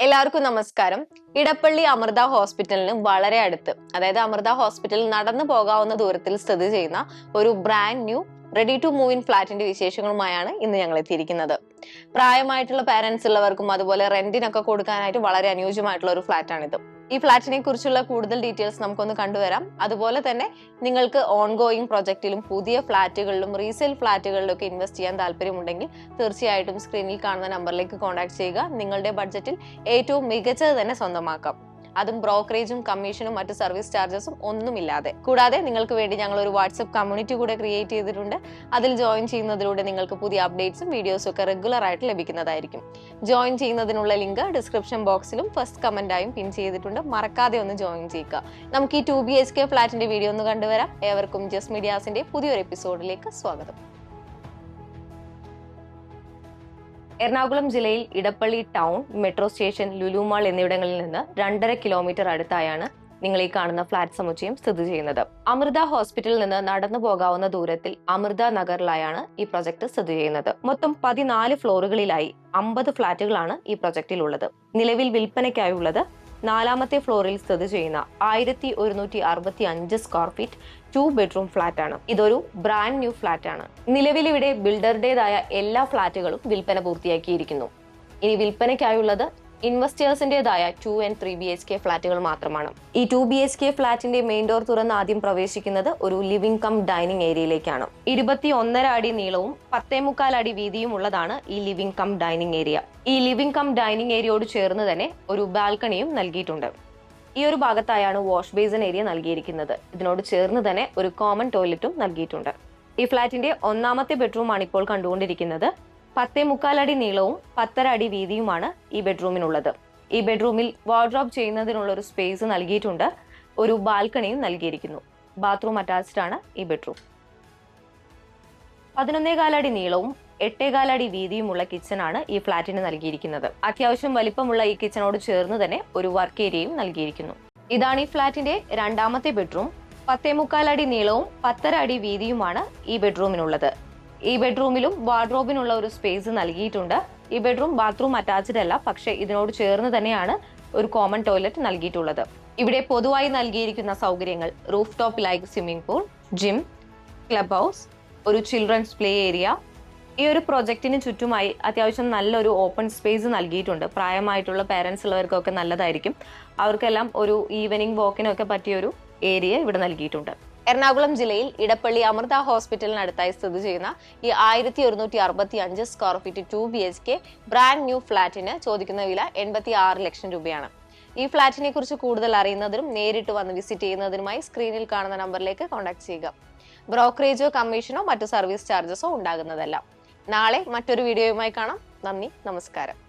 എല്ലാവർക്കും നമസ്കാരം. ഇടപ്പള്ളി അമൃത ഹോസ്പിറ്റലിന് വളരെ അടുത്ത്, അതായത് അമൃത ഹോസ്പിറ്റലിൽ നടന്നു പോകാവുന്ന ദൂരത്തിൽ സ്ഥിതി ചെയ്യുന്ന ഒരു brand new ready to move in ഫ്ലാറ്റിന്റെ വിശേഷങ്ങളുമായാണ് ഇന്ന് ഞങ്ങൾ എത്തിയിരിക്കുന്നത്. പ്രായമായിട്ടുള്ള പാരന്റ്സ് ഉള്ളവർക്കും അതുപോലെ റെന്റിനൊക്കെ കൊടുക്കാനായിട്ട് വളരെ അനുയോജ്യമായിട്ടുള്ള ഒരു ഫ്ലാറ്റാണിത്. ഈ ഫ്ലാറ്റിനെ കുറിച്ചുള്ള കൂടുതൽ ഡീറ്റെയിൽസ് നമുക്കൊന്ന് കണ്ടുവരാം. അതുപോലെ തന്നെ നിങ്ങൾക്ക് ഓൺഗോയിങ് പ്രൊജക്റ്റിലും പുതിയ ഫ്ലാറ്റുകളിലും റീസെയിൽ ഫ്ലാറ്റുകളിലും ഒക്കെ ഇൻവെസ്റ്റ് ചെയ്യാൻ താല്പര്യമുണ്ടെങ്കിൽ തീർച്ചയായിട്ടും സ്ക്രീനിൽ കാണുന്ന നമ്പറിലേക്ക് കോൺടാക്ട് ചെയ്യുക. നിങ്ങളുടെ ബഡ്ജറ്റിൽ ഏറ്റവും മികച്ചത് തന്നെ സ്വന്തമാക്കാം. അതും ബ്രോക്കറേജും കമ്മീഷനും മറ്റ് സർവീസ് ചാർജസും ഒന്നുമില്ലാതെ. കൂടാതെ നിങ്ങൾക്ക് വേണ്ടി ഞങ്ങൾ ഒരു വാട്സ്ആപ്പ് കമ്മ്യൂണിറ്റി കൂടെ ക്രിയേറ്റ് ചെയ്തിട്ടുണ്ട്. അതിൽ ജോയിൻ ചെയ്യുന്നതിലൂടെ നിങ്ങൾക്ക് പുതിയ അപ്ഡേറ്റ്സും വീഡിയോസും ഒക്കെ റെഗുലർ ആയിട്ട് ലഭിക്കുന്നതായിരിക്കും. ജോയിൻ ചെയ്യുന്നതിനുള്ള ലിങ്ക് ഡിസ്ക്രിപ്ഷൻ ബോക്സിലും ഫസ്റ്റ് കമന്റായും പിൻ ചെയ്തിട്ടുണ്ട്. മറക്കാതെ ഒന്ന് ജോയിൻ ചെയ്യുക. നമുക്ക് ഈ 2 BHK ഫ്ലാറ്റിന്റെ വീഡിയോ ഒന്ന് കണ്ടുവരാം. ഏവർക്കും ജസ് മീഡിയാസിന്റെ പുതിയൊരു എപ്പിസോഡിലേക്ക് സ്വാഗതം. എറണാകുളം ജില്ലയിൽ Edappally town, metro station, Lulu mall എന്നിവിടങ്ങളിൽ നിന്ന് 2.5 കിലോമീറ്റർ അടുത്തായാണ് നിങ്ങൾ ഈ കാണുന്ന ഫ്ളാറ്റ് സമുച്ചയം സ്ഥിതി ചെയ്യുന്നത്. അമൃത ഹോസ്പിറ്റലിൽ നിന്ന് നടന്നു പോകാവുന്ന ദൂരത്തിൽ അമൃത നഗറിലായാണ് ഈ പ്രൊജക്ട് സ്ഥിതി ചെയ്യുന്നത്. മൊത്തം 14 ഫ്ലോറുകളിലായി 50 ഫ്ളാറ്റുകളാണ് ഈ പ്രൊജക്റ്റിലുള്ളത്. നിലവിൽ വിൽപ്പനയ്ക്കായുള്ളത് 4ാമത്തെ ഫ്ലോറിൽ സ്ഥിതി ചെയ്യുന്ന 1165 സ്ക്വയർ ഫീറ്റ് 2 ബെഡ്റൂം ഫ്ളാറ്റ് ആണ്. ഇതൊരു ബ്രാൻഡ് ന്യൂ ഫ്ളാറ്റ് ആണ്. നിലവിൽ ഇവിടെ ബിൽഡറുടേതായ എല്ലാ ഫ്ളാറ്റുകളും വിൽപ്പന പൂർത്തിയാക്കിയിരിക്കുന്നു. ഇനി വിൽപ്പനയ്ക്കായുള്ളത് ഇൻവെസ്റ്റേഴ്സിന്റേതായ 2 and 3 BHK ഫ്ളാറ്റുകൾ മാത്രമാണ്. ഈ 2 BHK ഫ്ളാറ്റിന്റെ മെയിൻ ഡോർ തുറന്ന് ആദ്യം പ്രവേശിക്കുന്നത് ഒരു ലിവിംഗ് കം ഡൈനിങ് ഏരിയയിലേക്കാണ്. 21.5 അടി നീളവും 10.25 അടി വീതിയും ഉള്ളതാണ് ഈ ലിവിംഗ് കം ഡൈനിങ് ഏരിയ. ഈ ലിവിംഗ് കം ഡൈനിങ് ഏരിയയോട് ചേർന്ന് തന്നെ ഒരു ബാൽക്കണിയും നൽകിയിട്ടുണ്ട്. ഈ ഒരു ഭാഗത്തായാണ് വാഷ് ബേസിൻ ഏരിയ നൽകിയിരിക്കുന്നത്. ഇതിനോട് ചേർന്ന് തന്നെ ഒരു കോമൺ ടോയ്ലറ്റും നൽകിയിട്ടുണ്ട്. ഈ ഫ്ളാറ്റിന്റെ 1ാമത്തെ ബെഡ്റൂം ആണ് ഇപ്പോൾ കണ്ടുകൊണ്ടിരിക്കുന്നത്. 10.25 അടി നീളവും 10.5 അടി വീതിയുമാണ് ഈ ബെഡ്റൂമിനുള്ളത്. ഈ ബെഡ്റൂമിൽ വാർഡ്രോബ് ചെയ്യുന്നതിനുള്ള ഒരു സ്പേസ് നൽകിയിട്ടുണ്ട്. ഒരു ബാൽക്കണിയും നൽകിയിരിക്കുന്നു. ബാത്റൂം അറ്റാച്ച്ഡ് ആണ് ഈ ബെഡ്റൂം. 11.25 അടി നീളവും 8.25 അടി വീതിയുമുള്ള കിച്ചൺ ആണ് ഈ ഫ്ളാറ്റിന് നൽകിയിരിക്കുന്നത്. അത്യാവശ്യം വലിപ്പമുള്ള ഈ കിച്ചണോട് ചേർന്ന് തന്നെ ഒരു വർക്ക് ഏരിയയും നൽകിയിരിക്കുന്നു. ഇതാണ് ഈ ഫ്ളാറ്റിന്റെ 2ാമത്തെ ബെഡ്റൂം. 10.25 അടി നീളവും 10.5 അടി വീതിയുമാണ് ഈ ബെഡ്റൂമിനുള്ളത്. ഈ ബെഡ്റൂമിലും വാർഡ്രോബിനുള്ള ഒരു സ്പേസ് നൽകിയിട്ടുണ്ട്. ഈ ബെഡ്റൂം ബാത്റൂം അറ്റാച്ച്ഡ് അല്ല, പക്ഷെ ഇതിനോട് ചേർന്ന് തന്നെയാണ് ഒരു കോമൺ ടോയ്ലറ്റ് നൽകിയിട്ടുള്ളത്. ഇവിടെ പൊതുവായി നൽകിയിരിക്കുന്ന സൗകര്യങ്ങൾ roof top like swimming pool, gym, club house, ഒരു ചിൽഡ്രൻസ് പ്ലേ ഏരിയ. ഈ ഒരു പ്രൊജക്ടിന് ചുറ്റുമായി അത്യാവശ്യം നല്ലൊരു ഓപ്പൺ സ്പേസ് നൽകിയിട്ടുണ്ട്. പ്രായമായിട്ടുള്ള പേരൻസ് ഉള്ളവർക്കൊക്കെ നല്ലതായിരിക്കും. അവർക്കെല്ലാം ഒരു ഈവനിങ് വാക്കിനൊക്കെ പറ്റിയൊരു ഏരിയ ഇവിടെ നൽകിയിട്ടുണ്ട്. എറണാകുളം ജില്ലയിൽ ഇടപ്പള്ളി അമൃത ഹോസ്പിറ്റലിനടുത്തായി സ്ഥിതി ചെയ്യുന്ന ഈ 1165 square feet 2 BHK brand new ഫ്ളാറ്റിന് ചോദിക്കുന്ന വില 86 ലക്ഷം രൂപയാണ്. ഈ ഫ്ളാറ്റിനെ കുറിച്ച് കൂടുതൽ അറിയുന്നതിനും നേരിട്ട് വന്ന് വിസിറ്റ് ചെയ്യുന്നതിനുമായി സ്ക്രീനിൽ കാണുന്ന നമ്പറിലേക്ക് കോൺടാക്ട് ചെയ്യുക. ബ്രോക്കറേജോ കമ്മീഷനോ മറ്റു സർവീസ് ചാർജസോ ഉണ്ടാകുന്നതല്ല. നാളെ മറ്റൊരു വീഡിയോയുമായി കാണാം. നന്ദി, നമസ്കാരം.